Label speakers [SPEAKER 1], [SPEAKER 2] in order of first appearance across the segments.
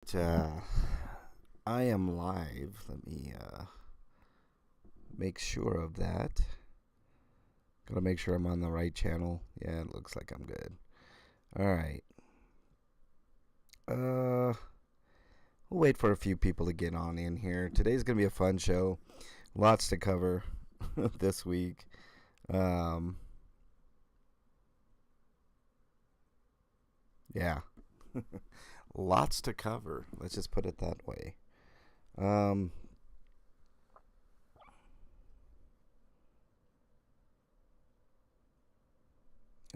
[SPEAKER 1] Uh, I am live. Let me make sure of that. Gotta make sure I'm on the right channel. Yeah, it looks like I'm good. All right. We'll wait for a few people to get on in here. Today's gonna be a fun show. Lots to cover this week. Yeah, lots to cover. Let's just put it that way. Um,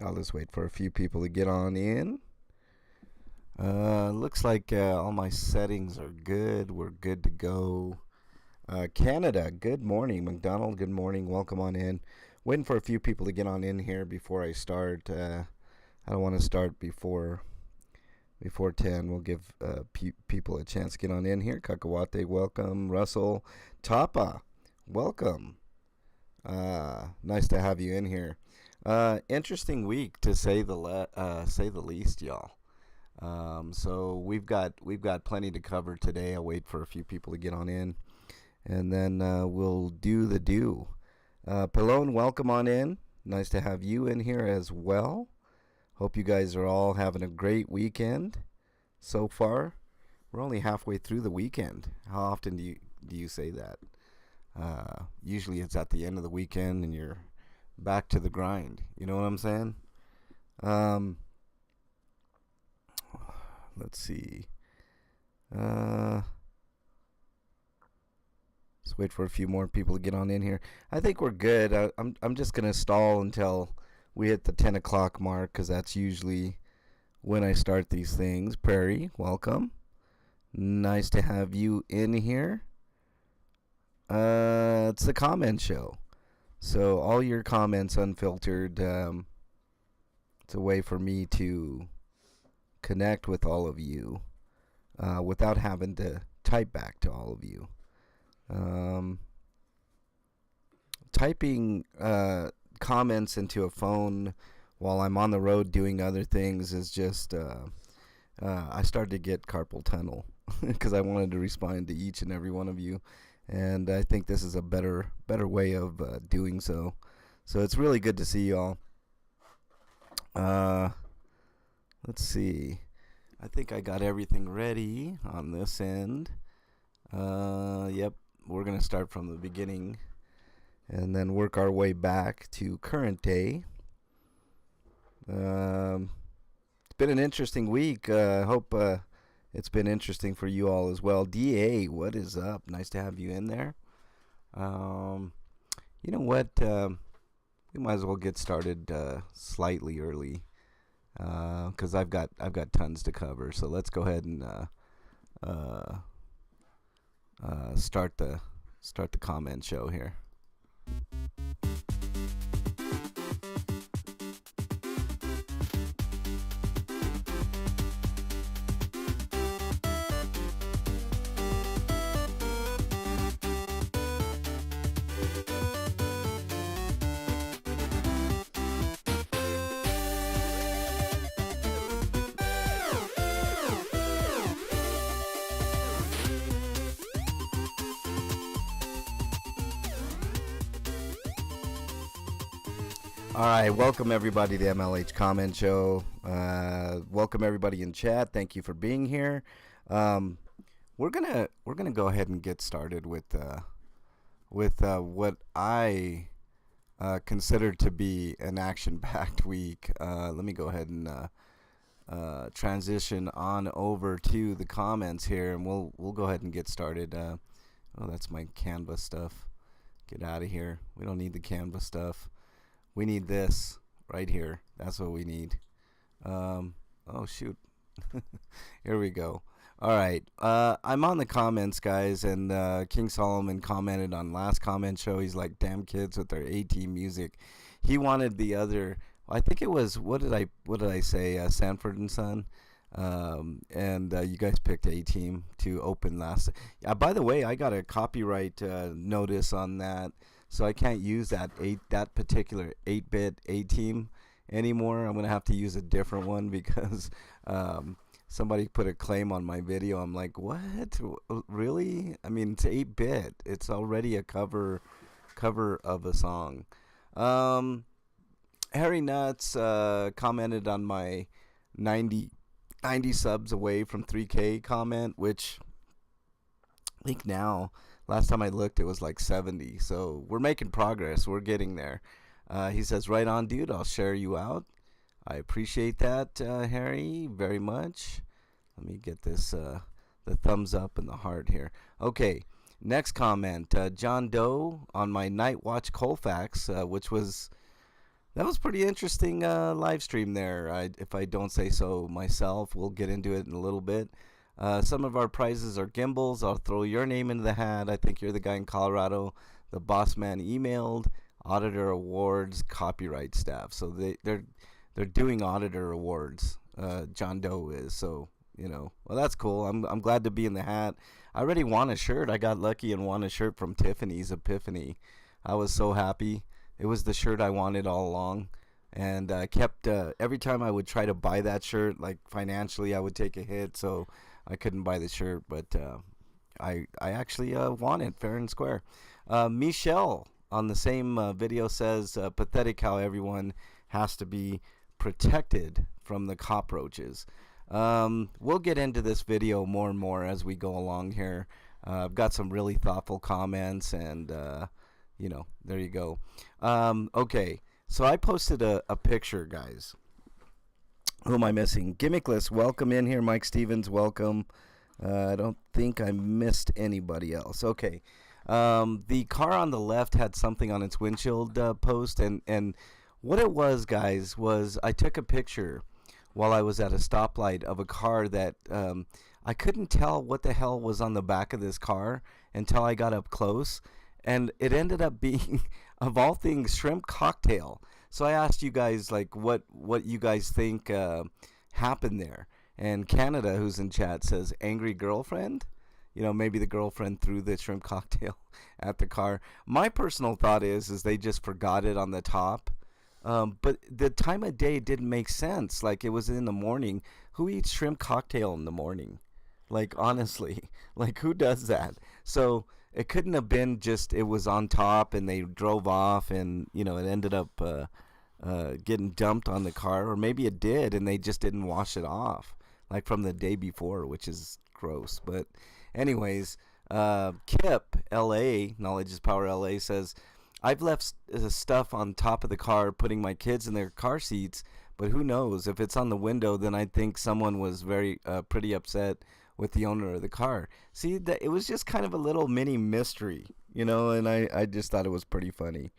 [SPEAKER 1] I'll just wait for a few people to get on in. Looks like all my settings are good. We're good to go. Canada, good morning. McDonald, good morning. Welcome on in. Waiting for a few people to get on in here before I start. I don't want to start before 10. We'll give people a chance to get on in here. Kakawate, welcome. Russell, Tapa, welcome. Nice to have you in here. Interesting week to say the least, y'all. So we've got plenty to cover today. I'll wait for a few people to get on in, and then we'll do the do. Pelone, welcome on in. Nice to have you in here as well. Hope you guys are all having a great weekend so far. We're only halfway through the weekend. How often do you say that? Usually it's at the end of the weekend and you're back to the grind. You know what I'm saying? Let's see. Let's wait for a few more people to get on in here. I think we're good. I'm just gonna stall until we hit the 10 o'clock mark, because that's usually when I start these things. Prairie, welcome. Nice to have you in here. It's the comment show. So all your comments unfiltered. It's a way for me to connect with all of you without having to type back to all of you. Typing comments into a phone while I'm on the road doing other things is just I started to get carpal tunnel because I wanted to respond to each and every one of you, and I think this is a better way of doing so. So it's really good to see y'all. Let's see. I think I got everything ready on this end. Yep, we're gonna start from the beginning and then work our way back to current day. It's been an interesting week. I hope it's been interesting for you all as well. DA, what is up? Nice to have you in there. You know what? We might as well get started slightly early because I've got tons to cover. So let's go ahead and start the comment show here. All right, welcome everybody to the MLH Comment Show. Welcome everybody in chat. Thank you for being here. We're gonna go ahead and get started with what I consider to be an action-packed week. Let me go ahead and transition on over to the comments here, and we'll go ahead and get started. Oh, that's my Canva stuff. Get out of here. We don't need the Canva stuff. We need this right here. That's what we need. Oh, shoot. Here we go. All right. I'm on the comments, guys, and King Solomon commented on last comment show. He's like, damn kids with their A-Team music. He wanted the other, I think it was, what did I say, Sanford and Son? And you guys picked A-Team to open last. By the way, I got a copyright notice on that. So I can't use that particular 8-bit A-Team anymore. I'm gonna have to use a different one because somebody put a claim on my video. I'm like, what? Really? I mean, it's 8-bit. It's already a cover of a song. Um, Harry Nuts commented on my 90 subs away from 3K comment, which I think now, last time I looked, it was like 70. So we're making progress. We're getting there. He says, right on, dude. I'll share you out. I appreciate that, Harry, very much. Let me get this, the thumbs up and the heart here. Okay, next comment. John Doe on my Night Watch Colfax, which was, that was pretty interesting live stream there, if I don't say so myself. We'll get into it in a little bit. Some of our prizes are gimbals. I'll throw your name into the hat. I think you're the guy in Colorado. The boss man emailed. Auditor awards, copyright staff. So they're doing auditor awards. John Doe is. So, well, that's cool. I'm glad to be in the hat. I already won a shirt. I got lucky and won a shirt from Tiffany's Epiphany. I was so happy. It was the shirt I wanted all along. And I kept, every time I would try to buy that shirt, like financially, I would take a hit. So I couldn't buy the shirt. But I actually won it fair and square. Michelle on the same video says, pathetic how everyone has to be protected from the cockroaches. We'll get into this video more and more as we go along here. I've got some really thoughtful comments, and there you go. Okay, so I posted a picture, guys. Who am I missing? Gimmickless, welcome in here. Mike Stevens, welcome. I don't think I missed anybody else. Okay. The car on the left had something on its windshield post, and what it was, guys, was I took a picture while I was at a stoplight of a car that I couldn't tell what the hell was on the back of this car until I got up close, and it ended up being, of all things, shrimp cocktail. So I asked you guys, like, what you guys think happened there, and Canada, who's in chat, says angry girlfriend. Maybe the girlfriend threw the shrimp cocktail at the car. My personal thought is they just forgot it on the top. But the time of day didn't make sense. Like, it was in the morning. Who eats shrimp cocktail in the morning? Like, honestly, like, who does that? So it couldn't have been just it was on top and they drove off and, it ended up getting dumped on the car. Or maybe it did and they just didn't wash it off, like from the day before, which is gross. But anyways, Kip, LA, Knowledge is Power LA, says, I've left stuff on top of the car, putting my kids in their car seats, but who knows? If it's on the window, then I think someone was pretty upset with the owner of the car. See, it was just kind of a little mini mystery, and I just thought it was pretty funny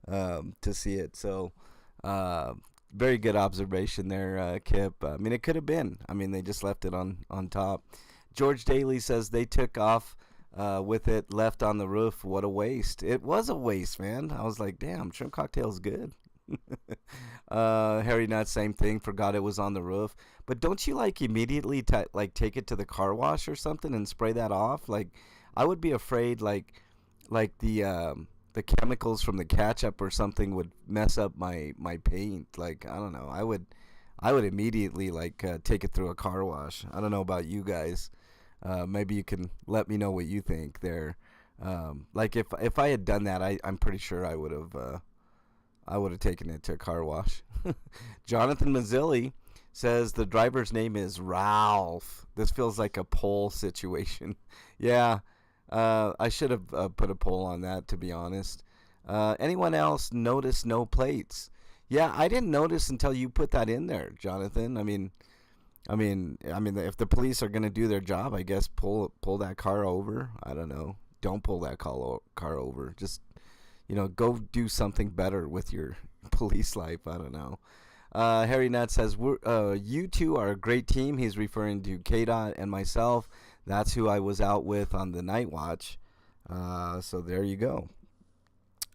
[SPEAKER 1] to see it. So, very good observation there, Kip. I mean, it could have been. I mean, they just left it on top. George Daly says they took off with it left on the roof. What a waste. It was a waste, man. I was like, damn, shrimp cocktail's good. Harry Nutt, same thing, forgot it was on the roof. But don't you immediately take it to the car wash or something and spray that off? Like, I would be afraid like the chemicals from the ketchup or something would mess up my paint. Like, I don't know. I would immediately take it through a car wash. I don't know about you guys. Maybe you can let me know what you think there. If I had done that, I'm pretty sure I would have taken it to a car wash. Jonathan Mazzilli says the driver's name is Ralph. This feels like a poll situation. Yeah, I should have put a poll on that, to be honest. Anyone else notice no plates? Yeah, I didn't notice until you put that in there, Jonathan. I mean, if the police are gonna do their job, I guess pull that car over. I don't know. Don't pull that car over. Just, go do something better with your police life. I don't know. Harry Nutt says, you two are a great team. He's referring to KDOT and myself. That's who I was out with on the night watch. So there you go.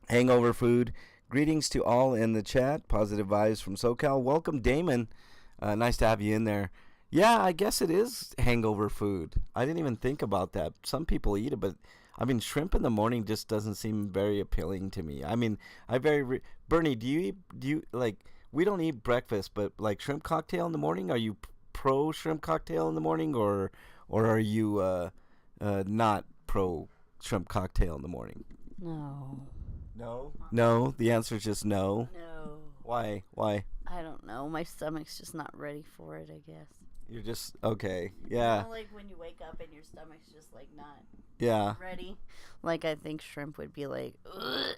[SPEAKER 1] Hangover food. Greetings to all in the chat. Positive vibes from SoCal. Welcome, Damon. Nice to have you in there. Yeah, I guess it is hangover food. I didn't even think about that. Some people eat it, but shrimp in the morning just doesn't seem very appealing to me. Bernie, do you like, we don't eat breakfast, but like shrimp cocktail in the morning, are you pro shrimp cocktail in the morning, or are you not pro shrimp cocktail in the morning?
[SPEAKER 2] No.
[SPEAKER 1] No. No. The answer is just no.
[SPEAKER 2] No.
[SPEAKER 1] Why? Why?
[SPEAKER 2] I don't know. My stomach's just not ready for it, I guess.
[SPEAKER 1] You're just okay. Yeah.
[SPEAKER 2] You know, like when you wake up and your stomach's just like not ready. Like I think shrimp would be like, ugh.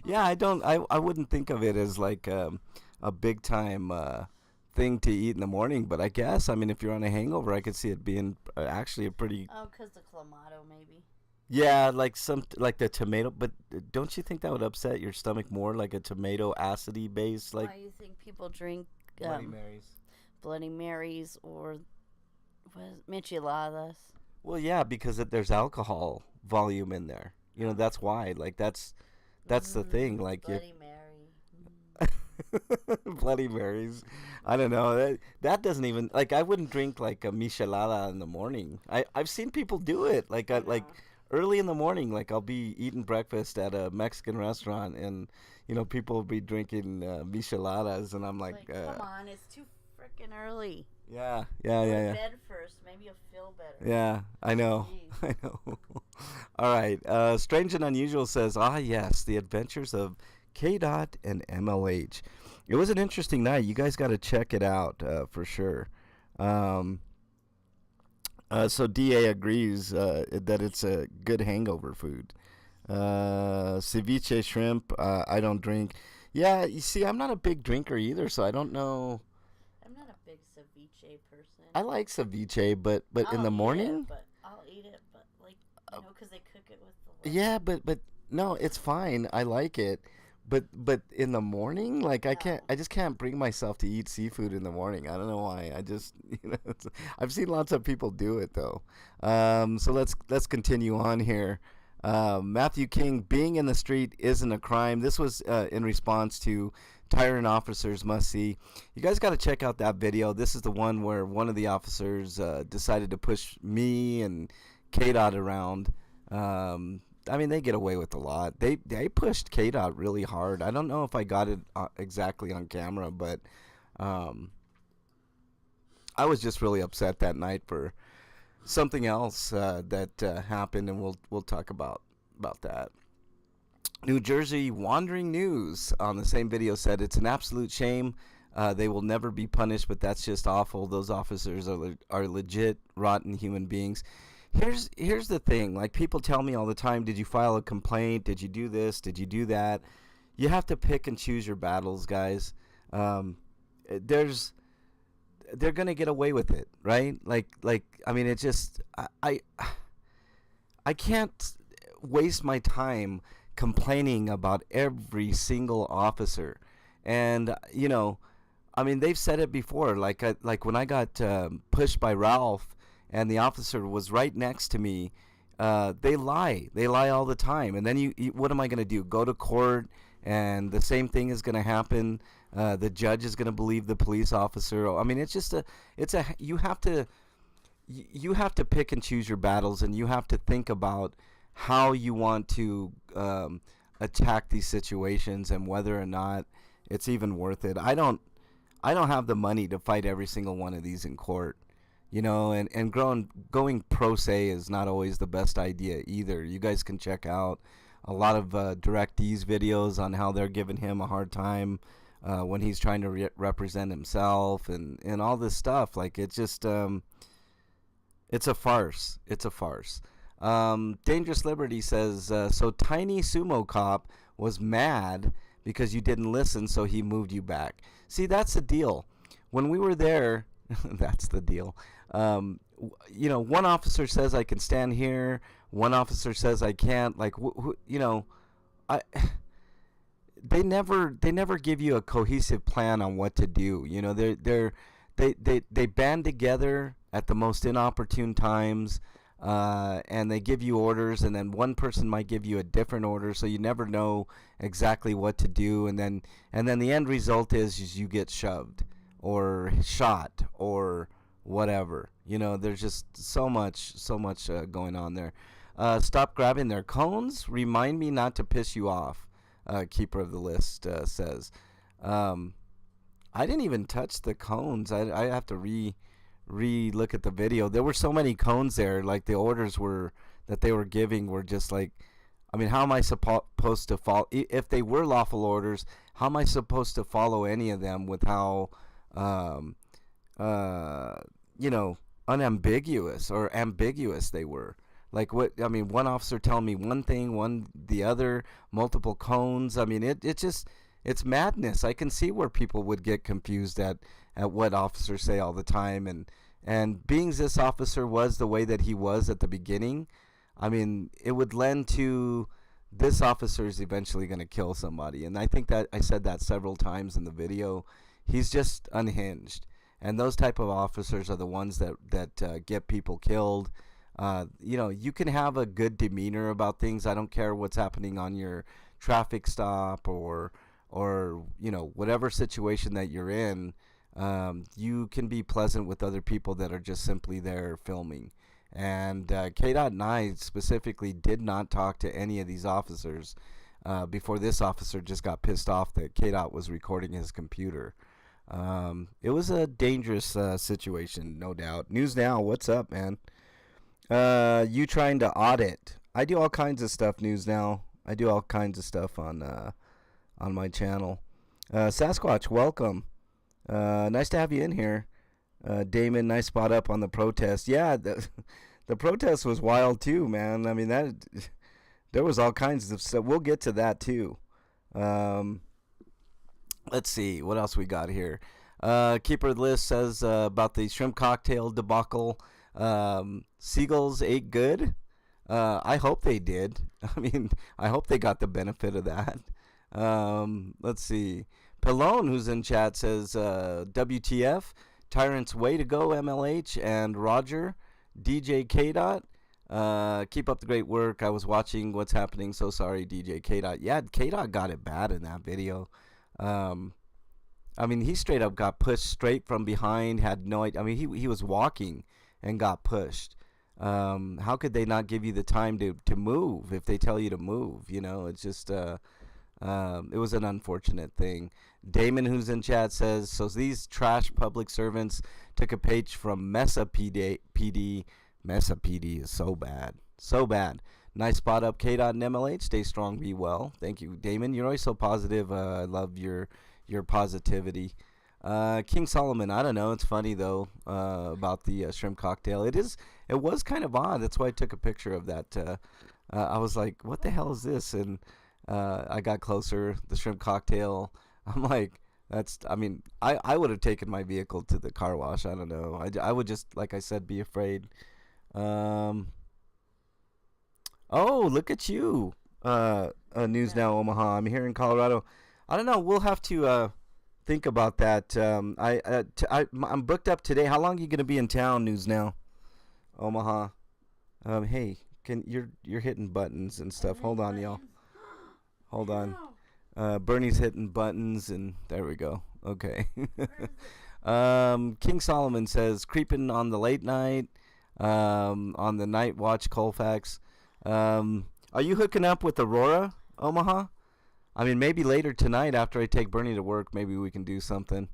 [SPEAKER 1] Yeah, I wouldn't think of it as like a big time thing to eat in the morning, but I guess I mean if you're on a hangover, I could see it being actually a pretty.
[SPEAKER 2] Oh, 'cause the clamato maybe.
[SPEAKER 1] Yeah, like like the tomato, but don't you think that would upset your stomach more, like a tomato acidy base, like
[SPEAKER 2] Why do you think people drink
[SPEAKER 1] Bloody Marys?
[SPEAKER 2] Bloody Marys or micheladas?
[SPEAKER 1] Well, yeah, because there's alcohol volume in there. You know, that's why. Like that's the thing. Like
[SPEAKER 2] Bloody Mary.
[SPEAKER 1] Bloody Marys. I don't know. That doesn't even like I wouldn't drink like a michelada in the morning. I've seen people do it. Like like early in the morning, like I'll be eating breakfast at a Mexican restaurant, and people will be drinking micheladas, and I'm like,
[SPEAKER 2] come on, it's too freaking early.
[SPEAKER 1] Yeah.
[SPEAKER 2] Go to bed first, maybe you'll feel better.
[SPEAKER 1] Yeah, I know.
[SPEAKER 2] Jeez.
[SPEAKER 1] I know. All right. Strange and Unusual says, yes, the adventures of K-Dot and MLH. It was an interesting night. You guys got to check it out for sure. So DA agrees that it's a good hangover food. Ceviche shrimp, I don't drink. Yeah, you see, I'm not a big drinker either, so I don't know.
[SPEAKER 2] I'm not a big ceviche person.
[SPEAKER 1] I like ceviche, but in the morning?
[SPEAKER 2] I'll eat it, but like, because they cook it with the
[SPEAKER 1] Yeah, but no, it's fine. I like it. But in the morning, like I just can't bring myself to eat seafood in the morning. I don't know why. I just I've seen lots of people do it though. So let's continue on here. Matthew King, being in the street isn't a crime. This was in response to Tyrant Officers Must See. You guys got to check out that video. This is the one where one of the officers decided to push me and K-Dot around. I mean, they get away with a lot. They pushed K-Dot really hard. I don't know if I got it exactly on camera, but I was just really upset that night for something else that happened, and we'll talk about that. New Jersey Wandering News on the same video said it's an absolute shame. They will never be punished, but that's just awful. Those officers are legit rotten human beings. Here's the thing. Like, people tell me all the time, did you file a complaint? Did you do this? Did you do that? You have to pick and choose your battles, guys. They're gonna get away with it, right? Like I mean, it just I can't waste my time complaining about every single officer. And I mean, they've said it before. Like when I got pushed by Ralph, and the officer was right next to me. They lie all the time. And then you what am I going to do? Go to court, and the same thing is going to happen. The judge is going to believe the police officer. I mean, it's just you have to pick and choose your battles, and you have to think about how you want to attack these situations and whether or not it's even worth it. I don't have the money to fight every single one of these in court. And going pro se is not always the best idea either. You guys can check out a lot of DirectEase videos on how they're giving him a hard time when he's trying to represent himself and all this stuff. Like, it's just it's a farce. It's a farce. Dangerous Liberty says, so Tiny Sumo Cop was mad because you didn't listen, so he moved you back. See, that's the deal. When we were there, that's the deal. One officer says I can stand here. One officer says I can't. Like, they never give you a cohesive plan on what to do. They band together at the most inopportune times, and they give you orders, and then one person might give you a different order, so you never know exactly what to do, and then the end result is you get shoved or shot or whatever. There's just so much going on there. Stop grabbing their cones. Remind me not to piss you off. Keeper of the List says. I didn't even touch the cones. I have to look at the video. There were so many cones there. Like the orders that they were giving were just like, I mean, how am I supposed to follow? If they were lawful orders, how am I supposed to follow any of them with how, um, you know, unambiguous or ambiguous they were? Like what? I mean, one officer telling me one thing, one the other, multiple cones. I mean, it's madness. I can see where people would get confused at what officers say all the time, and being this officer was the way that he was at the beginning. I mean, it would lend to this officer is eventually going to kill somebody. And I think that I said that several times in the video. He's just unhinged. And those type of officers are the ones that get people killed. You know, you can have a good demeanor about things. I don't care what's happening on your traffic stop or you know, whatever situation that you're in. You can be pleasant with other people that are just simply there filming. And KDOT and I specifically did not talk to any of these officers before this officer just got pissed off that KDOT was recording his computer. It was a dangerous situation, no doubt. News Now, what's up, man? You trying to audit? I do all kinds of stuff, News Now. I do all kinds of stuff on my channel. Sasquatch, welcome. Nice to have you in here. Damon, nice spot up on the protest. Yeah, the protest was wild too, man. I mean, there was all kinds of stuff. We'll get to that too. Let's see what else we got here. Keeper of the List says about the shrimp cocktail debacle. Seagulls ate good. I hope they did. I mean, I hope they got the benefit of that. Let's see. Pallone, who's in chat, says WTF. Tyrant's way to go, MLH and Roger. DJ K-Dot, keep up the great work. I was watching what's happening. So sorry, DJ K-Dot. Yeah, K-Dot got it bad in that video. I mean, he straight up got pushed straight from behind, had no idea. I mean, he was walking and got pushed. How could they not give you the time to move if they tell you to move? You know, it's just, it was an unfortunate thing. Damon, who's in chat, says, so these trash public servants took a page from Mesa PD. Mesa PD is so bad. So bad. Nice spot up, K-Dot and MLH. Stay strong, be well. Thank you, Damon. You're always so positive. I love your positivity. King Solomon, I don't know. It's funny, though, about the shrimp cocktail. It was kind of odd. That's why I took a picture of that. I was like, what the hell is this? And I got closer, the shrimp cocktail. I'm like, I would have taken my vehicle to the car wash. I don't know. I would just, like I said, be afraid. Oh, look at you. News Now Omaha. I'm here in Colorado. I don't know. We'll have to think about that. I'm booked up today. How long are you going to be in town, News Now Omaha? Hey, you're hitting buttons and stuff. Hold on, y'all. Hold on. Bernie's hitting buttons, and there we go. Okay. King Solomon says, creeping on the late night, on the night watch Colfax. Are you hooking up with Aurora, Omaha? I mean, maybe later tonight after I take Bernie to work, maybe we can do something.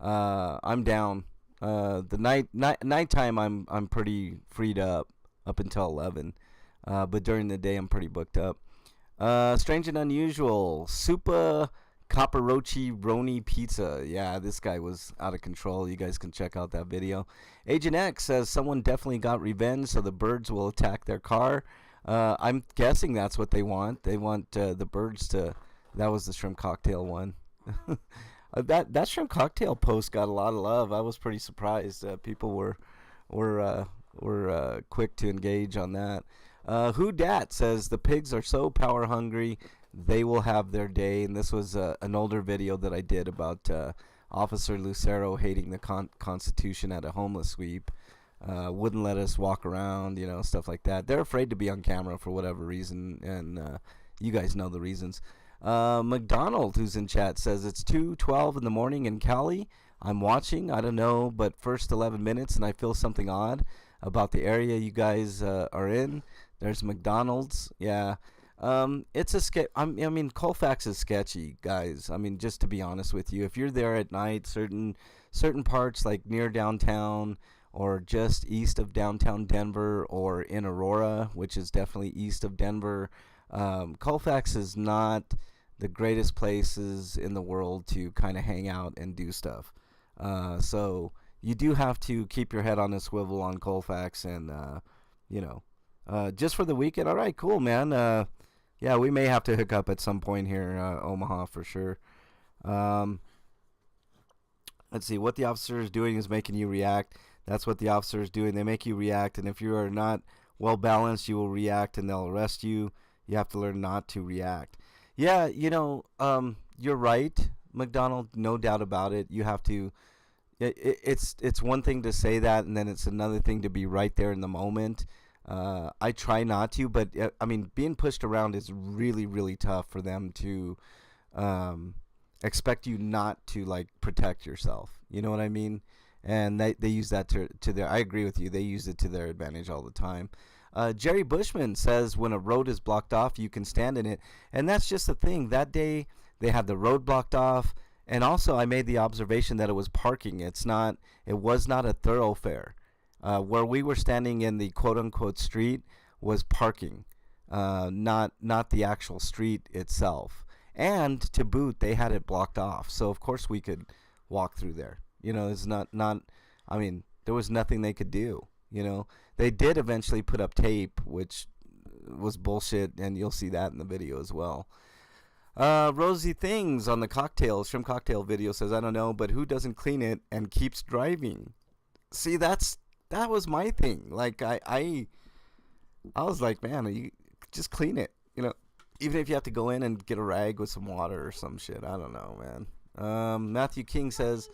[SPEAKER 1] I'm down. The nighttime, I'm pretty freed up until 11. But during the day, I'm pretty booked up. Strange and Unusual, Supa Caparochi Roni Pizza. Yeah, this guy was out of control. You guys can check out that video. Agent X says someone definitely got revenge, so the birds will attack their car. I'm guessing that's what they want. They want the birds to. That was the shrimp cocktail one. That shrimp cocktail post got a lot of love. I was pretty surprised. People were quick to engage on that. Who Dat says the pigs are so power hungry they will have their day. And this was an older video that I did about Officer Lucero hating the Constitution at a homeless sweep. Wouldn't let us walk around, you know, stuff like that. They're afraid to be on camera for whatever reason, and you guys know the reasons. McDonald, who's in chat, says it's 2:12 in the morning in Cali. I'm watching, I don't know, but first 11 minutes and I feel something odd about the area you guys are in. There's McDonald's. Yeah. It's a I mean, Colfax is sketchy, guys. I mean, just to be honest with you, if you're there at night, certain parts like near downtown or just east of downtown Denver or in Aurora, which is definitely east of Denver, Colfax is not the greatest places in the world to kind of hang out and do stuff. So you do have to keep your head on a swivel on Colfax and, you know, just for the weekend. All right, cool, man. Yeah, we may have to hook up at some point here, Omaha, for sure. Um, let's see. What the officer is doing is making you react. That's what the officer is doing. They make you react, and if you are not well balanced, you will react, and they'll arrest you. You have to learn not to react. Yeah, you're right, McDonald. No doubt about it. You have to. It's one thing to say that, and then it's another thing to be right there in the moment. I try not to, but I mean, being pushed around is really, really tough for them to expect you not to like protect yourself. You know what I mean? And they use that to their. I agree with you. They use it to their advantage all the time. Jerry Bushman says when a road is blocked off, you can stand in it, and that's just the thing. That day they had the road blocked off, and also I made the observation that it was parking. It was not a thoroughfare. Where we were standing in the quote-unquote street was parking, not the actual street itself. And to boot, they had it blocked off. So, of course, we could walk through there. It's not I mean, there was nothing they could do. They did eventually put up tape, which was bullshit, and you'll see that in the video as well. Rosie Things on the shrimp cocktail video says, I don't know, but who doesn't clean it and keeps driving? See, that was my thing. Like I was like, man, you just clean it. Even if you have to go in and get a rag with some water or some shit. I don't know, man. Matthew King says,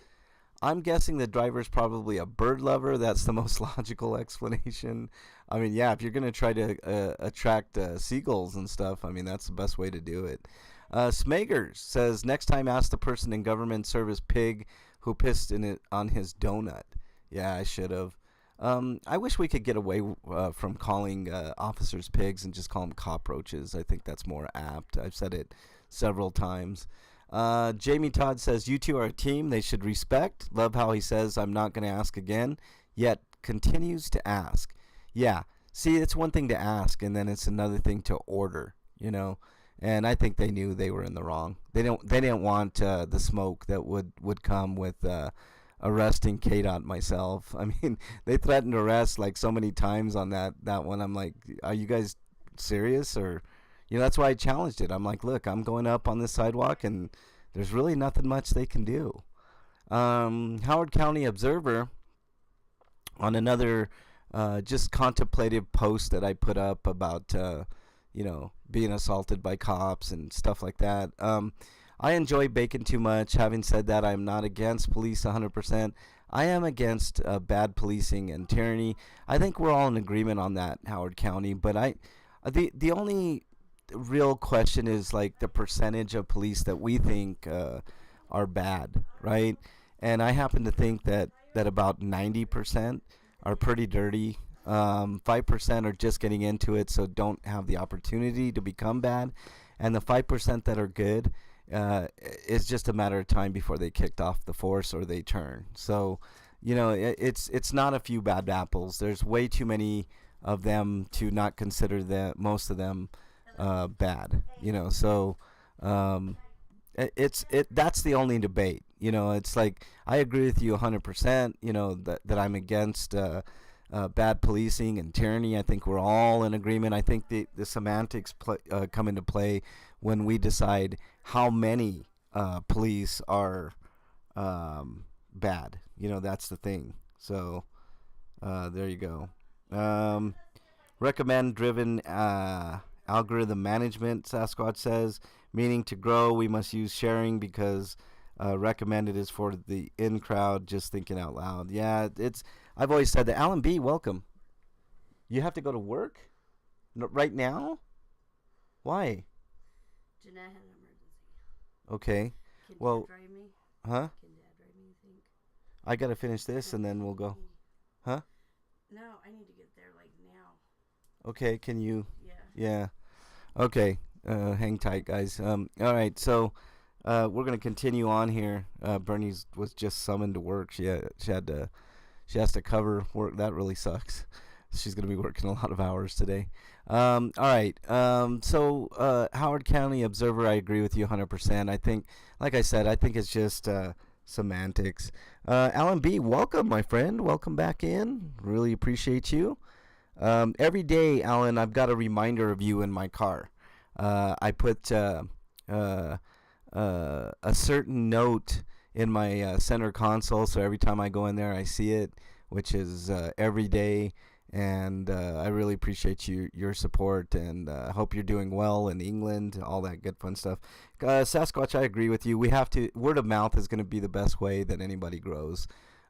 [SPEAKER 1] I'm guessing the driver's probably a bird lover. That's the most logical explanation. I mean, yeah, if you're gonna try to attract seagulls and stuff, I mean, that's the best way to do it. Smagers says, next time ask the person in government service pig who pissed in it on his donut. Yeah, I should have. I wish we could get away from calling officers pigs and just call them cockroaches. I think that's more apt. I've said it several times. Jamie Todd says, you two are a team they should respect. Love how he says, I'm not going to ask again, yet continues to ask. Yeah, see, it's one thing to ask, and then it's another thing to order, And I think they knew they were in the wrong. They didn't want the smoke that would come with arresting KDOT myself. I mean, they threatened arrest like so many times on that one. I'm like, are you guys serious? Or, that's why I challenged it. I'm like, look, I'm going up on this sidewalk and there's really nothing much they can do. Howard County Observer on another just contemplative post that I put up about, being assaulted by cops and stuff like that. I enjoy bacon too much. Having said that, I'm not against police 100%. I am against bad policing and tyranny. I think we're all in agreement on that, Howard County. But the only real question is like the percentage of police that we think are bad, right? And I happen to think that about 90% are pretty dirty. 5% are just getting into it, so don't have the opportunity to become bad. And the 5% that are good, it's just a matter of time before they kicked off the force or they turn. So, it's not a few bad apples. There's way too many of them to not consider most of them bad. So that's the only debate. It's like I agree with you 100%. That I'm against bad policing and tyranny. I think we're all in agreement. I think the semantics come into play when we decide how many police are bad. That's the thing. So there you go. Recommend driven algorithm management, Sasquatch says, meaning to grow, we must use sharing because recommended is for the in crowd, just thinking out loud. Yeah, I've always said that. Alan B., welcome. You have to go to work? Right now? Why?
[SPEAKER 2] Jeanette had an emergency.
[SPEAKER 1] Okay.
[SPEAKER 2] Can
[SPEAKER 1] well,
[SPEAKER 2] Dad drive me?
[SPEAKER 1] Huh?
[SPEAKER 2] Can Dad drive me, you think?
[SPEAKER 1] I got to finish this and then we'll go. Huh?
[SPEAKER 2] No, I need to get there like now.
[SPEAKER 1] Okay, can you?
[SPEAKER 2] Yeah.
[SPEAKER 1] Yeah. Okay, hang tight, guys. All right, so we're gonna continue on here. Bernie was just summoned to work. She has to cover work. That really sucks. She's gonna be working a lot of hours today. All right. So Howard County Observer, I agree with you 100%. I think, like I said, I think it's just semantics. Alan B, welcome, my friend. Welcome back in. Really appreciate you. Every day, Alan, I've got a reminder of you in my car. I put a certain note in my center console, so every time I go in there, I see it, which is every day. And I really appreciate your support, and I hope you're doing well in England, all that good fun stuff. Sasquatch, I agree with you. We have to, word of mouth is going to be the best way that anybody grows.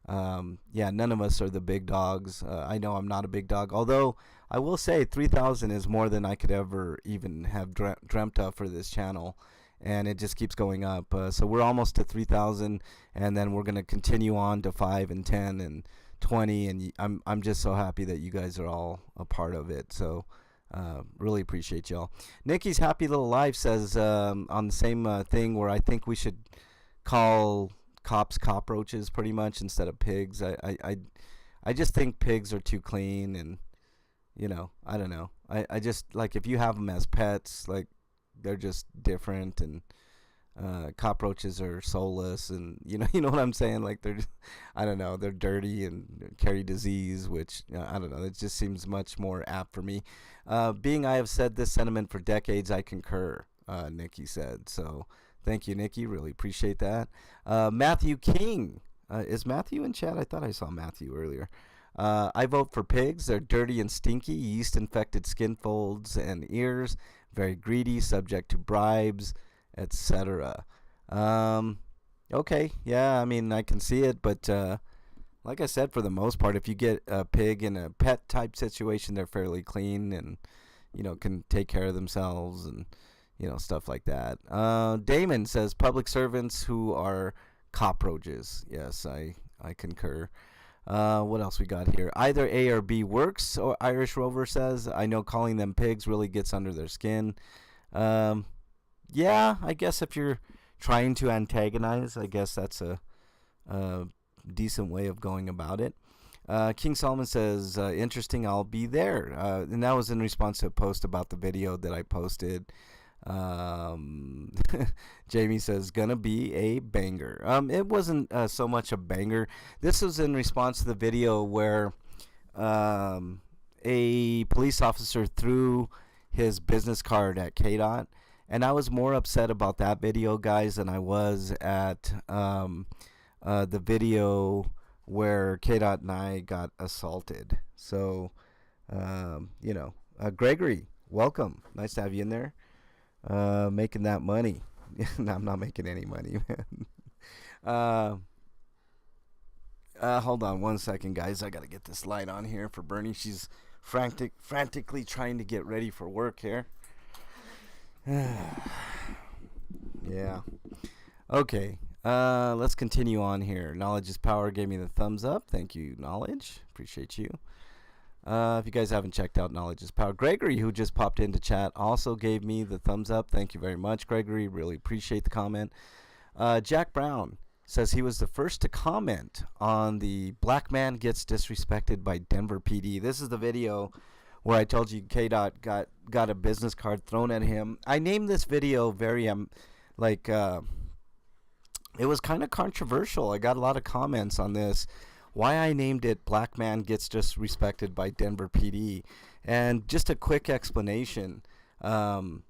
[SPEAKER 1] Yeah, none of us are the big dogs. I know I'm not a big dog, although I will say 3,000 is more than I could ever even have dreamt of for this channel, and it just keeps going up. So we're almost to 3,000, and then we're going to continue on to 5 and 10 and 20, and I'm just so happy that you guys are all a part of it. So really appreciate y'all. Nikki's Happy Little Life says on the same thing, where I think we should call cops cockroaches pretty much instead of pigs. I just think pigs are too clean, and I don't know. I just, like, if you have them as pets, like, they're just different, and cockroaches are soulless, and you know what I'm saying, like, they're just, I don't know, they're dirty and carry disease, which I don't know, it just seems much more apt for me. Being I have said this sentiment for decades, I concur, Nikki said. So thank you, Nikki, really appreciate that. Matthew King, is Matthew in chat? I thought I saw Matthew earlier. I vote for pigs. They're dirty and stinky, yeast infected skin folds and ears, very greedy, subject to bribes, etc. Okay, yeah, I mean, I can see it, but like I said, for the most part, if you get a pig in a pet type situation, they're fairly clean and can take care of themselves, and stuff like that. Damon says public servants who are cockroaches. Yes, I concur. What else we got here? Either A or B works, or Irish Rover says. I know calling them pigs really gets under their skin. Yeah, I guess if you're trying to antagonize, I guess that's a decent way of going about it. King Solomon says, interesting, I'll be there. And that was in response to a post about the video that I posted. Jamie says, gonna be a banger. It wasn't so much a banger. This was in response to the video where a police officer threw his business card at KDOT. And I was more upset about that video, guys, than I was at the video where KDOT and I got assaulted. So, Gregory, welcome. Nice to have you in there. Making that money. No, I'm not making any money, man. Hold on one second, guys. I got to get this light on here for Bernie. She's frantically trying to get ready for work here. Yeah. Okay. Let's continue on here. Knowledge is power gave me the thumbs up. Thank you, Knowledge. Appreciate you. If you guys haven't checked out Knowledge is Power, Gregory, who just popped into chat, also gave me the thumbs up. Thank you very much, Gregory. Really appreciate the comment. Jack Brown says he was the first to comment on the black man gets disrespected by Denver PD. This is the video where I told you KDOT got a business card thrown at him. I named this video very it was kind of controversial. I got a lot of comments on this. Why I named it Black Man Gets Disrespected by Denver PD. And just a quick explanation. Joe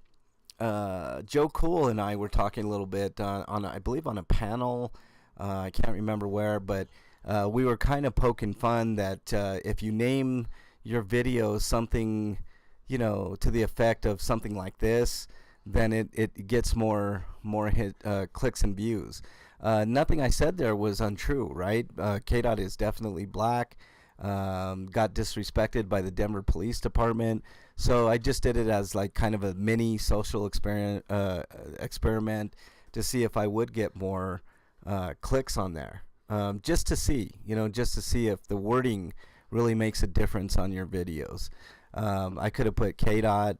[SPEAKER 1] Cool and I were talking a little bit on I believe on a panel. I can't remember where, but we were kind of poking fun that if you name your video something, to the effect of something like this, then it gets more hit clicks and views. Nothing I said there was untrue, right? KDOT is definitely black. Got disrespected by the Denver Police Department. So I just did it as like kind of a mini social experiment to see if I would get more clicks on there. Just to see if the wording really makes a difference on your videos. I could have put KDOT,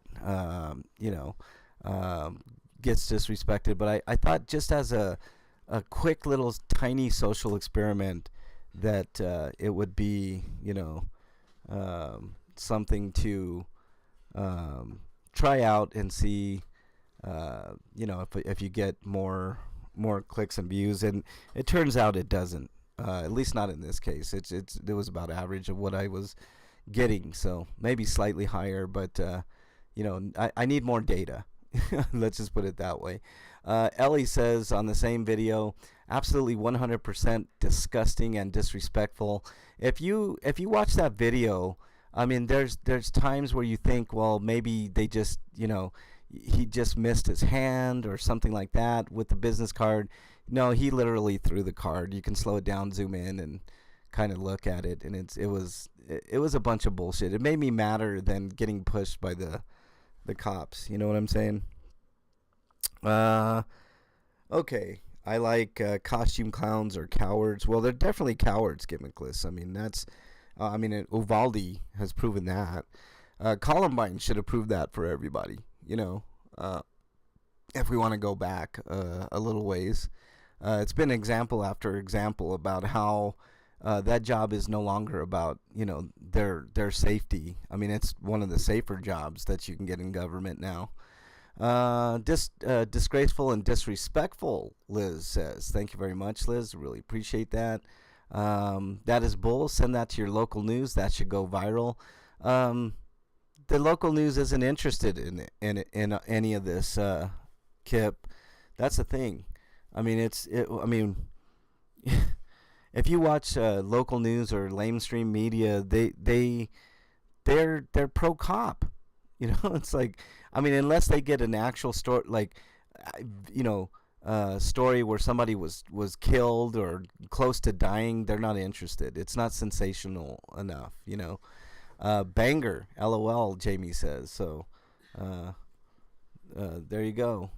[SPEAKER 1] gets disrespected, but I thought just as a quick little tiny social experiment that it would be, something to try out and see, if you get more clicks and views. And it turns out it doesn't. At least not in this case. It was about average of what I was getting, so maybe slightly higher, but I need more data. Let's just put it that way. Ellie says on the same video, absolutely 100% disgusting and disrespectful. If you watch that video, I mean, there's times where you think, well, maybe they just, he just missed his hand or something like that with the business card. No, he literally threw the card. You can slow it down, zoom in, and kind of look at it, and it was a bunch of bullshit. It made me madder than getting pushed by the cops. You know what I'm saying? Okay. I like costume clowns or cowards. Well, they're definitely cowards, gimmickless. I mean, that's... Uvalde has proven that. Columbine should have proved that for everybody, if we want to go back a little ways. It's been example after example about how that job is no longer about, their safety. I mean, it's one of the safer jobs that you can get in government now. Disgraceful and disrespectful, Liz says. Thank you very much, Liz. Really appreciate that. That is bull. Send that to your local news. That should go viral. The local news isn't interested in any of this, Kip. That's the thing. I mean, if you watch local news or lamestream media, they're pro cop. It's like, I mean, unless they get an actual story, like, story where somebody was killed or close to dying, they're not interested. It's not sensational enough, Banger, LOL, Jamie says. So, there you go.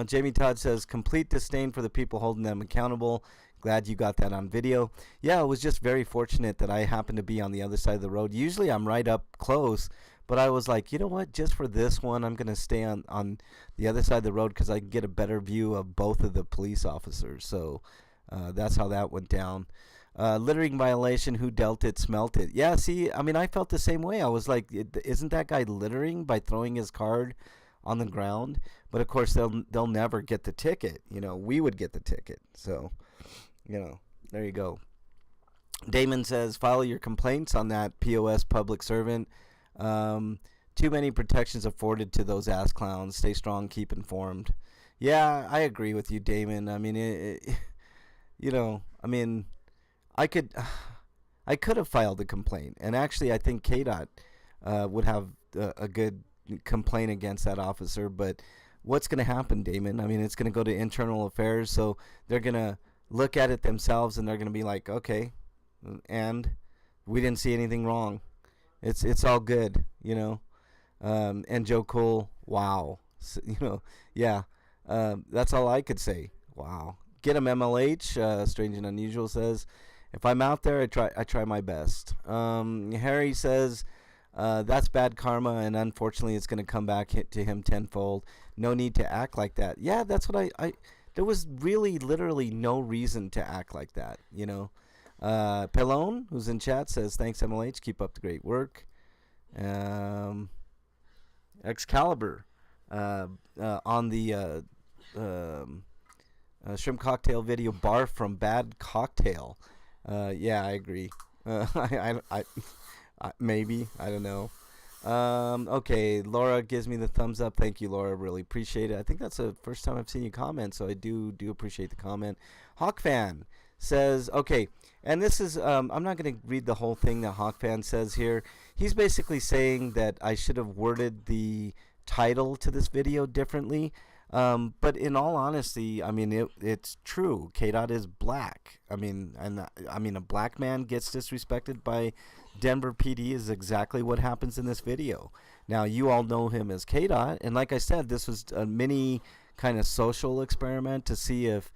[SPEAKER 1] Jamie Todd says, complete disdain for the people holding them accountable. Glad you got that on video. Yeah, it was just very fortunate that I happened to be on the other side of the road. Usually I'm right up close, but I was like, you know what? Just for this one, I'm going to stay on the other side of the road because I can get a better view of both of the police officers. So that's how that went down. Littering violation, who dealt it, smelt it. Yeah, see, I mean, I felt the same way. I was like, isn't that guy littering by throwing his card on the ground? But, of course, they'll never get the ticket. We would get the ticket. So, there you go. Damon says, file your complaints on that POS public servant. Too many protections afforded to those ass clowns. Stay strong, keep informed. Yeah, I agree with you, Damon. I mean, I could have filed a complaint, and actually, I think KDOT would have a good complaint against that officer. But what's going to happen, Damon? I mean, it's going to go to internal affairs, so they're going to look at it themselves, and they're going to be like, okay, and we didn't see anything wrong. It's all good, And Joe Cole, wow, so, yeah. That's all I could say. Wow. Get him, MLH. Strange and Unusual says, if I'm out there, I try my best. Harry says, that's bad karma, and unfortunately, it's going to come back to him tenfold. No need to act like that. Yeah, that's what there was really, literally no reason to act like that, Pelone, who's in chat, says, thanks, MLH. Keep up the great work. Excalibur on the shrimp cocktail video, bar from bad cocktail. Yeah, I agree. I maybe, I don't know. Okay, Laura gives me the thumbs up. Thank you, Laura. Really appreciate it. I think that's the first time I've seen you comment, so I do appreciate the comment. Hawk Fan says, okay, and this is, I'm not going to read the whole thing that Hawk Fan says here. He's basically saying that I should have worded the title to this video differently. But in all honesty, I mean, it's true. KDOT is black. I mean, a black man gets disrespected by Denver PD is exactly what happens in this video. Now, you all know him as KDOT, and like I said, this was a mini kind of social experiment to see if,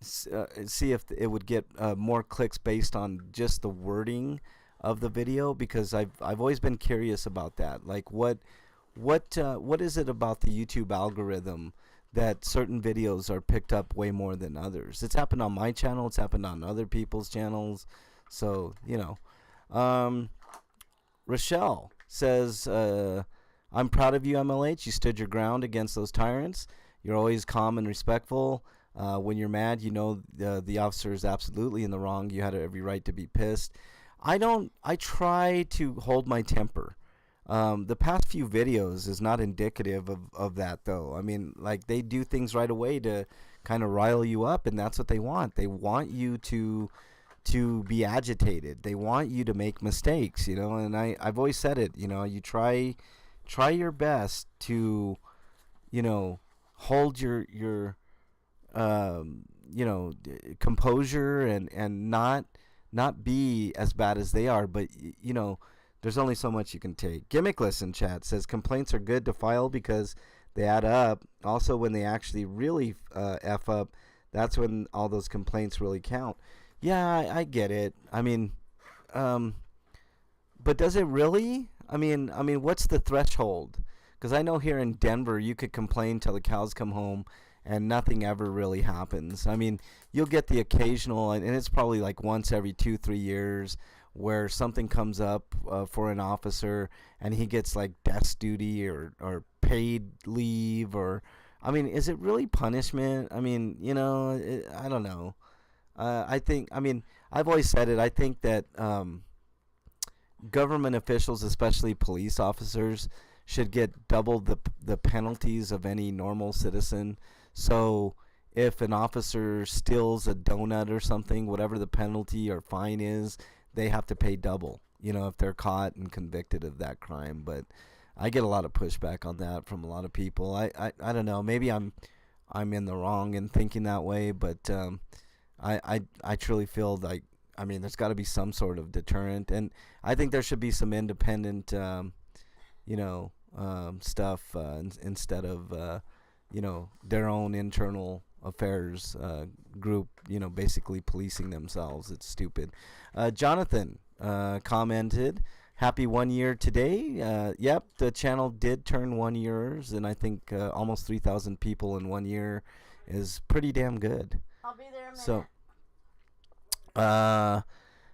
[SPEAKER 1] see if it would get more clicks based on just the wording of the video, because I've always been curious about that. Like, what is it about the YouTube algorithm that certain videos are picked up way more than others? It's happened on my channel. It's happened on other people's channels. So, Rochelle says, I'm proud of you, MLH. You stood your ground against those tyrants. You're always calm and respectful. When you're mad, the officer is absolutely in the wrong. You had every right to be pissed. I try to hold my temper. The past few videos is not indicative of that, though. I mean, like, they do things right away to kind of rile you up, and that's what they want. They want you to be agitated. They want you to make mistakes, and I've always said it, you try your best to, hold your composure and not be as bad as they are, but there's only so much you can take. Gimmickless in chat says complaints are good to file because they add up. Also, when they actually really F up, that's when all those complaints really count. Yeah, I get it. I mean, but does it really? I mean, what's the threshold? Because I know here in Denver, you could complain till the cows come home, and nothing ever really happens. I mean, you'll get the occasional, and it's probably like once every 2-3 years, where something comes up for an officer, and he gets like desk duty or paid leave, or, I mean, is it really punishment? I mean, I don't know. I've always said it. I think that government officials, especially police officers, should get double the penalties of any normal citizen. So if an officer steals a donut or something, whatever the penalty or fine is, they have to pay double, if they're caught and convicted of that crime. But I get a lot of pushback on that from a lot of people. I don't know. Maybe I'm in the wrong in thinking that way, but I truly feel like, there's got to be some sort of deterrent, and I think there should be some independent, stuff instead of, their own internal affairs group, basically policing themselves. It's stupid. Jonathan commented, happy 1 year today. Yep, the channel did turn 1 years, and I think almost 3,000 people in 1 year is pretty damn good.
[SPEAKER 2] I'll be there in a minute.
[SPEAKER 1] So,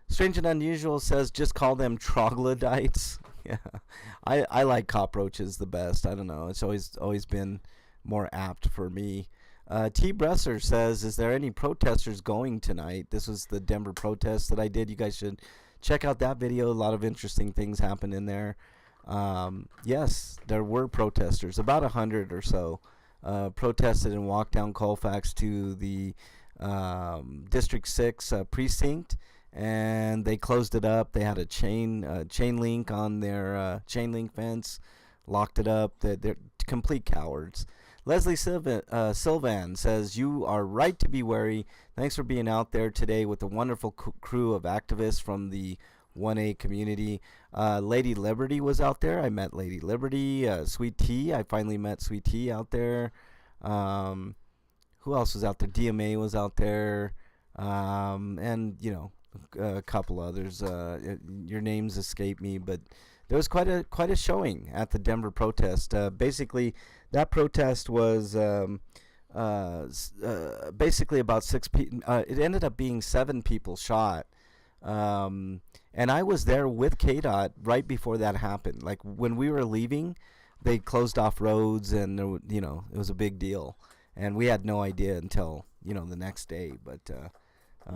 [SPEAKER 1] Strange and Unusual says, just call them troglodytes. Yeah, I like cockroaches the best. I don't know. It's always been more apt for me. T. Bresser says, is there any protesters going tonight? This was the Denver protest that I did. You guys should check out that video. A lot of interesting things happened in there. Yes, there were protesters, about 100 or so, protested and walked down Colfax to the District 6 precinct, and they closed it up. They had a chain link on their chain link fence, locked it up. They're complete cowards. Leslie Sylvan says, you are right to be wary. Thanks for being out there today with a wonderful crew of activists from the 1A community. Lady Liberty was out there. I met Lady Liberty. Sweet Tea. I finally met Sweet Tea out there. Who else was out there? DMA was out there. And, a couple others. Your names escape me, but there was quite a showing at the Denver protest. Basically, that protest was basically about 6 people. It ended up being 7 people shot. And I was there with KDOT right before that happened. Like, when we were leaving, they closed off roads, and it was a big deal. And we had no idea until the next day. But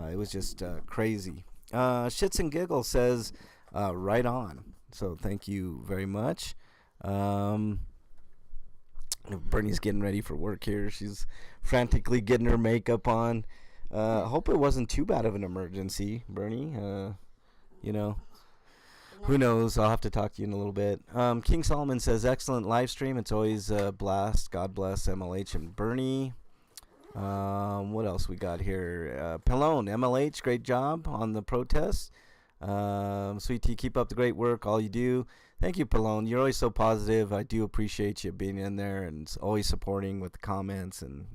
[SPEAKER 1] it was just crazy. Shits and Giggles says, right on. So thank you very much. Bernie's getting ready for work here. She's frantically getting her makeup on. Hope it wasn't too bad of an emergency, Bernie. Who knows? I'll have to talk to you in a little bit. King Solomon says, excellent live stream. It's always a blast. God bless MLH and Bernie. What else we got here? Pallone, MLH, great job on the protest. Sweet Tea, keep up the great work, all you do. Thank you, Pallone. You're always so positive. I do appreciate you being in there and always supporting with the comments. And,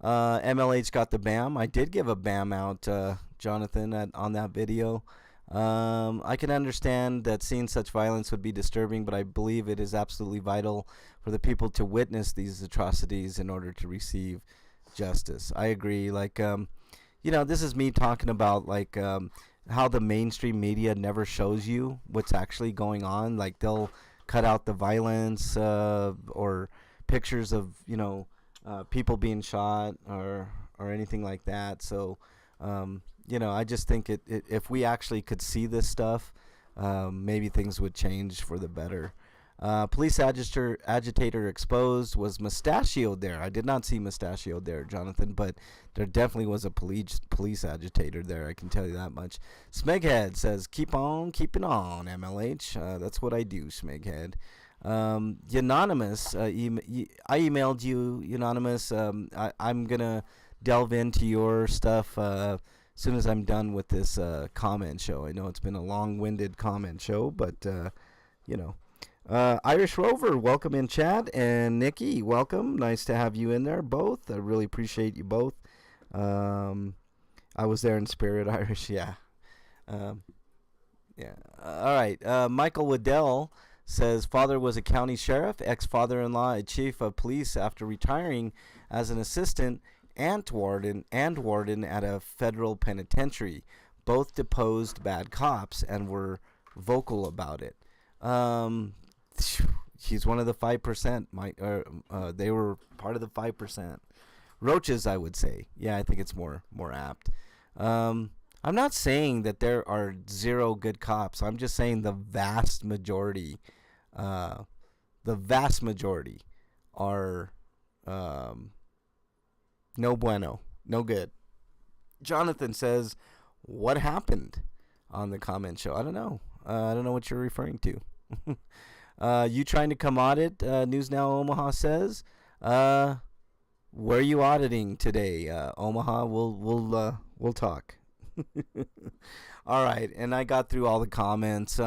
[SPEAKER 1] MLH got the BAM. I did give a BAM out, Jonathan, on that video. I can understand that seeing such violence would be disturbing, but I believe it is absolutely vital for the people to witness these atrocities in order to receive justice. I agree. Like, this is me talking about like how the mainstream media never shows you what's actually going on. Like they'll cut out the violence or pictures of people being shot or anything like that. So I just think if we actually could see this stuff, maybe things would change for the better. Police agitator exposed was mustachioed there. I did not see mustachioed there, Jonathan, but there definitely was a police agitator there. I can tell you that much. Smeghead says, "Keep on keeping on, MLH." That's what I do, Smeghead. Unanimous, I emailed you, Unanimous. I'm gonna delve into your stuff as soon as I'm done with this comment show. I know it's been a long-winded comment show, but Irish Rover, welcome in chat, and Nikki, welcome. Nice to have you in there, both. I really appreciate you both. I was there in spirit, Irish. Yeah. Yeah. All right. Michael Waddell says father was a county sheriff, ex-father-in-law a chief of police after retiring as an assistant and warden at a federal penitentiary. Both deposed bad cops and were vocal about it. He's one of the 5%. They were part of the 5%. Roaches, I would say. Yeah, I think it's more apt. I'm not saying that there are zero good cops. I'm just saying the vast majority are no bueno, no good. Jonathan says, "What happened on the comment show?" I don't know. I don't know what you're referring to. You trying to come audit? News Now Omaha says. Where are you auditing today, Omaha? We'll talk. All right, and I got through all the comments.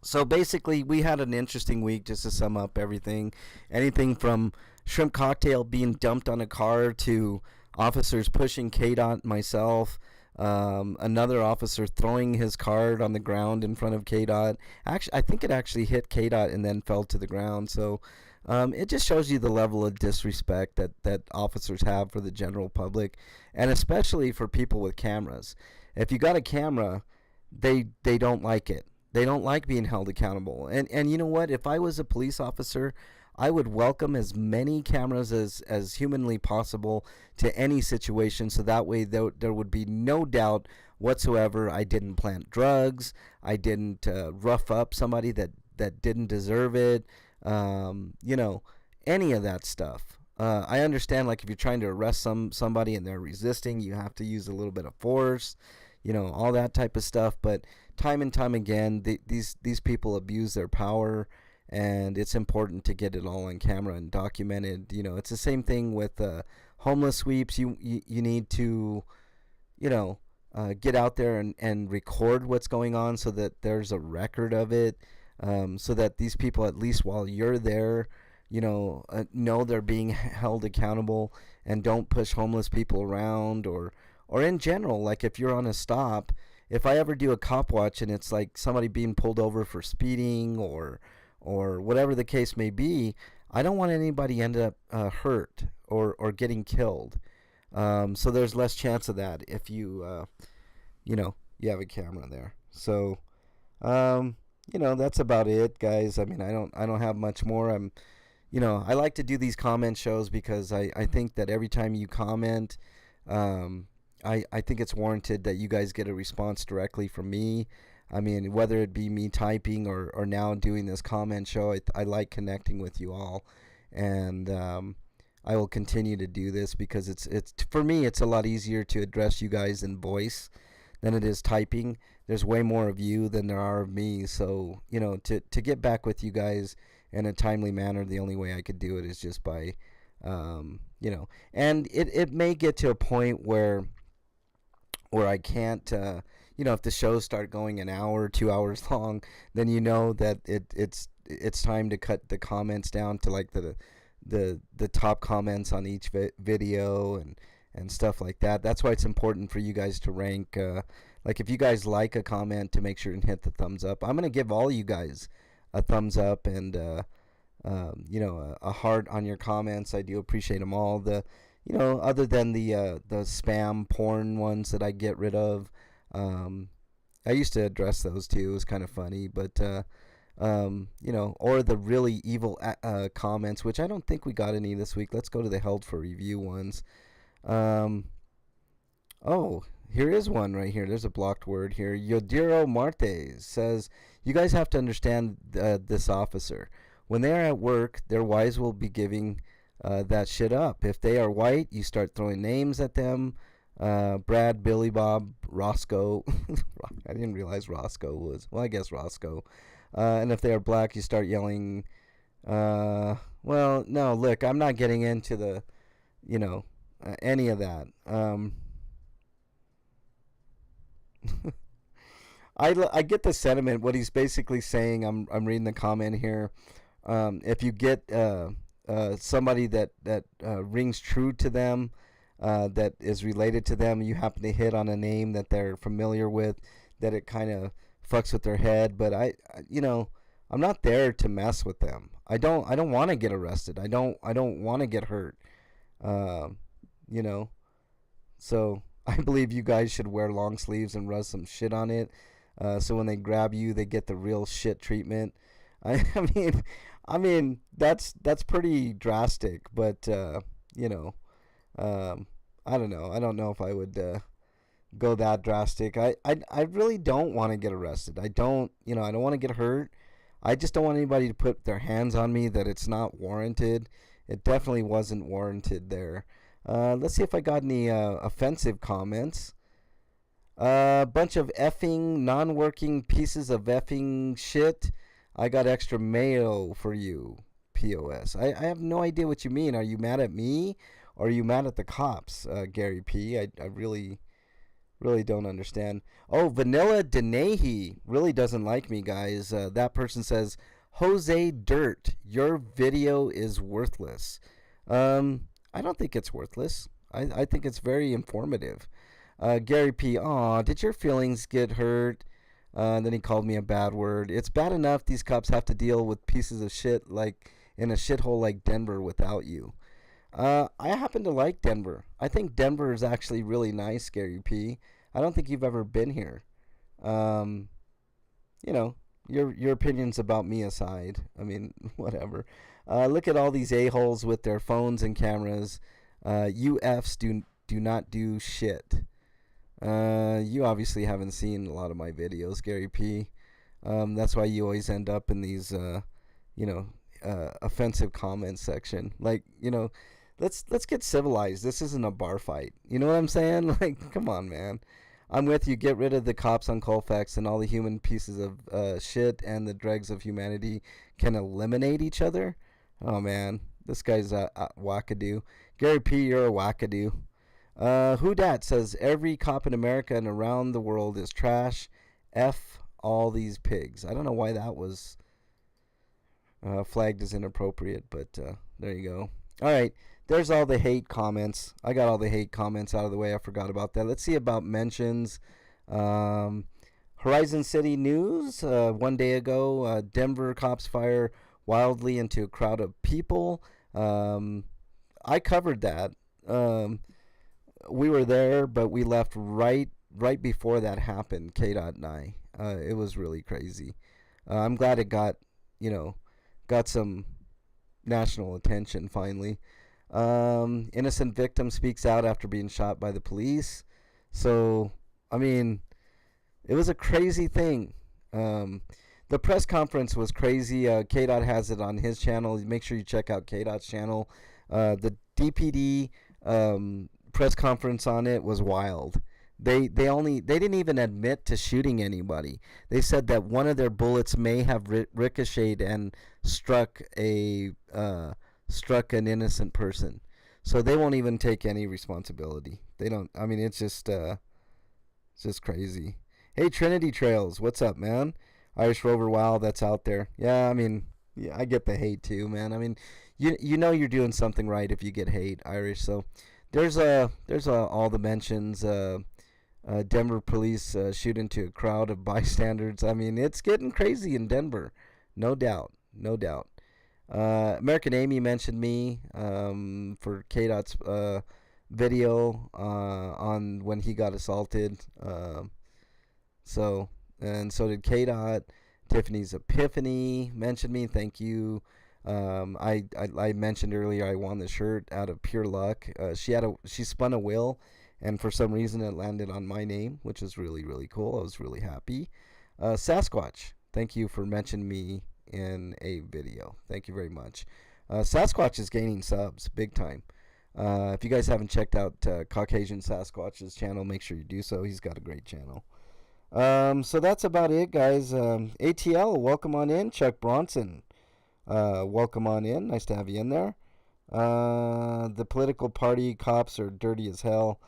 [SPEAKER 1] So basically, we had an interesting week. Just to sum up everything, anything from shrimp cocktail being dumped on a car to officers pushing KDOT, myself. Another officer throwing his card on the ground in front of KDOT. Actually, I think it actually hit KDOT and then fell to the ground. So it just shows you the level of disrespect that officers have for the general public, and especially for people with cameras. If you got a camera, they don't like it. They don't like being held accountable. And you know what? If I was a police officer, I would welcome as many cameras as humanly possible to any situation, so that way there would be no doubt whatsoever I didn't plant drugs, I didn't rough up somebody that didn't deserve it, any of that stuff. I understand, like, if you're trying to arrest somebody and they're resisting, you have to use a little bit of force, all that type of stuff. But time and time again, these people abuse their power, and it's important to get it all on camera and documented. It's the same thing with homeless sweeps. You need to, get out there and record what's going on so that there's a record of it, so that these people, at least while you're there, know they're being held accountable, and don't push homeless people around, or in general, like if you're on a stop, if I ever do a cop watch and it's like somebody being pulled over for speeding or whatever the case may be, I don't want anybody end up hurt or getting killed. So there's less chance of that if you you have a camera there. So that's about it, guys. I mean, I don't have much more. I like to do these comment shows because I think that every time you comment, I think it's warranted that you guys get a response directly from me. I mean, whether it be me typing or now doing this comment show, I like connecting with you all, and I will continue to do this because it's for me, it's a lot easier to address you guys in voice than it is typing. There's way more of you than there are of me, so to get back with you guys in a timely manner, the only way I could do it is just by and it may get to a point where I can't if the shows start going an hour, 2 hours long, then that it's time to cut the comments down to like the top comments on each video and stuff like that. That's why it's important for you guys to rank Like, if you guys like a comment, to make sure and hit the thumbs up. I'm gonna give all you guys a thumbs up and a heart on your comments. I do appreciate them all. Other than the spam porn ones that I get rid of. I used to address those too. It was kind of funny, but or the really evil comments, which I don't think we got any this week. Let's go to the held for review ones. Here is one right here. There's a blocked word here. Yodiro Martes says, you guys have to understand this officer. When they are at work, their wives will be giving that shit up. If they are white, you start throwing names at them. Brad, Billy Bob, Roscoe. I didn't realize Roscoe was. Well, I guess Roscoe. And if they are black, you start yelling. No, look, I'm not getting into the, any of that. I get the sentiment. What he's basically saying, I'm reading the comment here. If you get somebody that rings true to them, that is related to them, you happen to hit on a name that they're familiar with, that it kind of fucks with their head. But I'm not there to mess with them. I don't want to get arrested. I don't want to get hurt. So I believe you guys should wear long sleeves and rub some shit on it. So when they grab you, they get the real shit treatment. I mean that's pretty drastic, but I don't know. I don't know if I would go that drastic. I really don't want to get arrested. I don't want to get hurt. I just don't want anybody to put their hands on me that it's not warranted. It definitely wasn't warranted there. Let's see if I got any offensive comments. A bunch of effing, non-working pieces of effing shit. I got extra mayo for you, POS. I have no idea what you mean. Are you mad at me? Or are you mad at the cops, Gary P? I really don't understand. Oh, Vanilla Denahi really doesn't like me, guys. That person says, Jose Dirt, your video is worthless. I don't think it's worthless. I think it's very informative. Gary P, did your feelings get hurt? Then he called me a bad word. It's bad enough these cops have to deal with pieces of shit like in a shithole like Denver without you. I happen to like Denver. I think Denver is actually really nice, Gary P. I don't think you've ever been here. Your opinions about me aside. I mean, whatever. Look at all these a-holes with their phones and cameras. You Fs do not do shit. You obviously haven't seen a lot of my videos, Gary P. That's why you always end up in these, offensive comments section. Like, let's get civilized. This isn't a bar fight. You know what I'm saying? Like, come on, man. I'm with you. Get rid of the cops on Colfax, and all the human pieces of shit and the dregs of humanity can eliminate each other. Oh, man. This guy's a wackadoo. Gary P., you're a wackadoo. Who dat says every cop in America and around the world is trash. F all these pigs. I don't know why that was flagged as inappropriate, but there you go. All right. There's all the hate comments. I got all the hate comments out of the way. I forgot about that. Let's see about mentions. Horizon City News, 1 day ago, Denver cops fire wildly into a crowd of people. I covered that. We were there, but we left right before that happened, K-Dot and I. It was really crazy. I'm glad it got some national attention finally. Innocent victim speaks out after being shot by the police. So, I mean, it was a crazy thing. The press conference was crazy. K-Dot has it on his channel. Make sure you check out K-Dot's channel. The DPD press conference on it was wild. They didn't even admit to shooting anybody. They said that one of their bullets may have ricocheted and struck an innocent person. So they won't even take any responsibility. They don't. I mean, it's just crazy. Hey, Trinity Trails, what's up, man? Irish Rover, wow, that's out there. Yeah, I mean, yeah, I get the hate too, man. I mean, you know you're doing something right if you get hate, Irish. So there's all the mentions. Denver police shoot into a crowd of bystanders. I mean, it's getting crazy in Denver, no doubt, no doubt. American Amy mentioned me for K-Dot's video on when he got assaulted. And so did K-Dot. Tiffany's Epiphany mentioned me. Thank you. I mentioned earlier I won the shirt out of pure luck. She spun a wheel, and for some reason it landed on my name, which is really, really cool. I was really happy. Sasquatch, thank you for mentioning me in a video. Thank you very much. Sasquatch is gaining subs big time. If you guys haven't checked out Caucasian Sasquatch's channel, make sure you do so. He's got a great channel. So that's about it, guys. ATL, welcome on in. Chuck Bronson, welcome on in. Nice to have you in there. The political party cops are dirty as hell.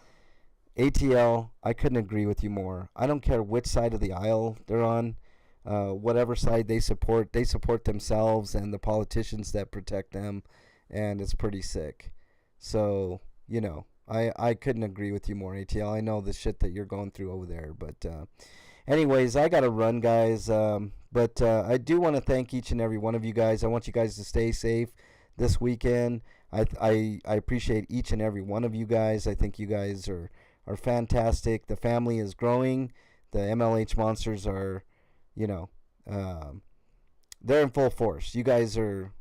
[SPEAKER 1] ATL, I couldn't agree with you more. I don't care which side of the aisle they're on. Whatever side they support themselves and the politicians that protect them, and it's pretty sick. So, I couldn't agree with you more, ATL. I know the shit that you're going through over there, but anyways, I gotta run, guys. But I do want to thank each and every one of you guys. I want you guys to stay safe this weekend. I appreciate each and every one of you guys. I think you guys are fantastic. The family is growing. The MLH monsters are, they're in full force. You guys are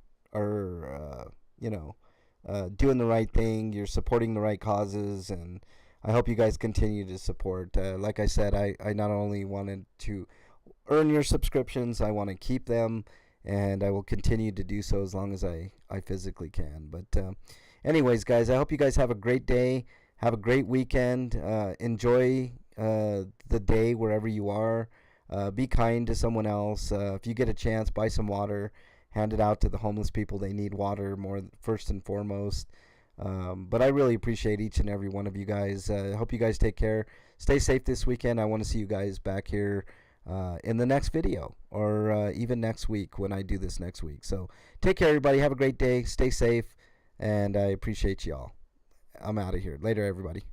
[SPEAKER 1] doing the right thing. You're supporting the right causes, and I hope you guys continue to support. Like I said, I not only wanted to earn your subscriptions, I want to keep them, and I will continue to do so as long as I physically can. But anyways, guys, I hope you guys have a great day. Have a great weekend. Enjoy the day wherever you are. Be kind to someone else. If you get a chance, buy some water. Hand it out to the homeless people. They need water more first and foremost. But I really appreciate each and every one of you guys. I hope you guys take care. Stay safe this weekend. I want to see you guys back here in the next video, or even next week when I do this next week. So take care, everybody. Have a great day. Stay safe, and I appreciate y'all. I'm out of here. Later, everybody.